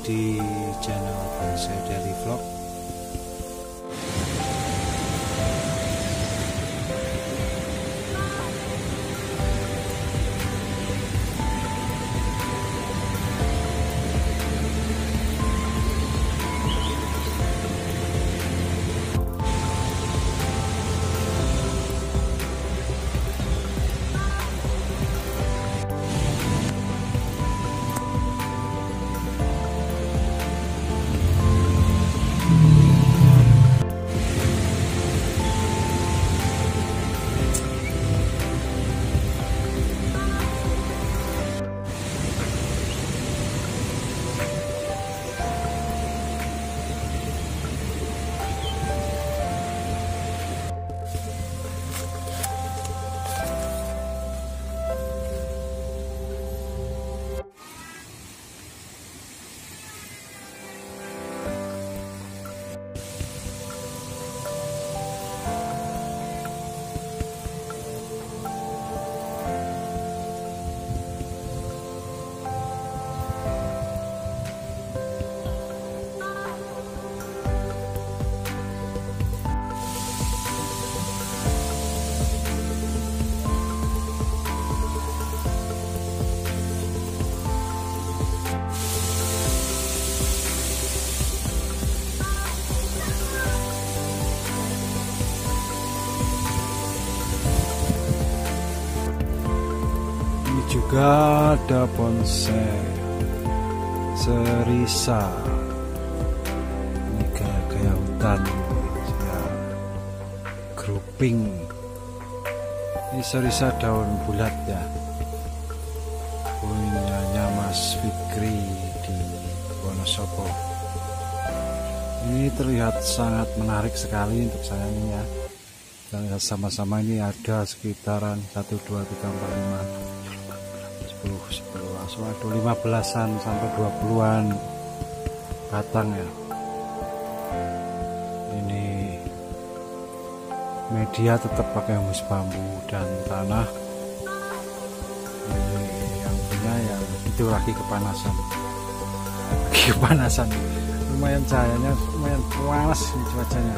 di channel Bonsai Daily Vlog. Juga ada bonsai Serisa, ini gaya hutan ya, grouping. Ini Serisa daun bulat ya, punyanya Mas Fikri di Wonosobo. Ini terlihat sangat menarik sekali untuk saya ini ya. Kita lihat sama-sama, ini ada sekitaran 1, 2, 3, 4, 5 10, 15-an sampai 20-an batang ya. Ini media tetap pakai humus bambu dan tanah. Ini yang punya ya itu lagi kepanasan, lumayan cahayanya, lumayan panas ini cuacanya.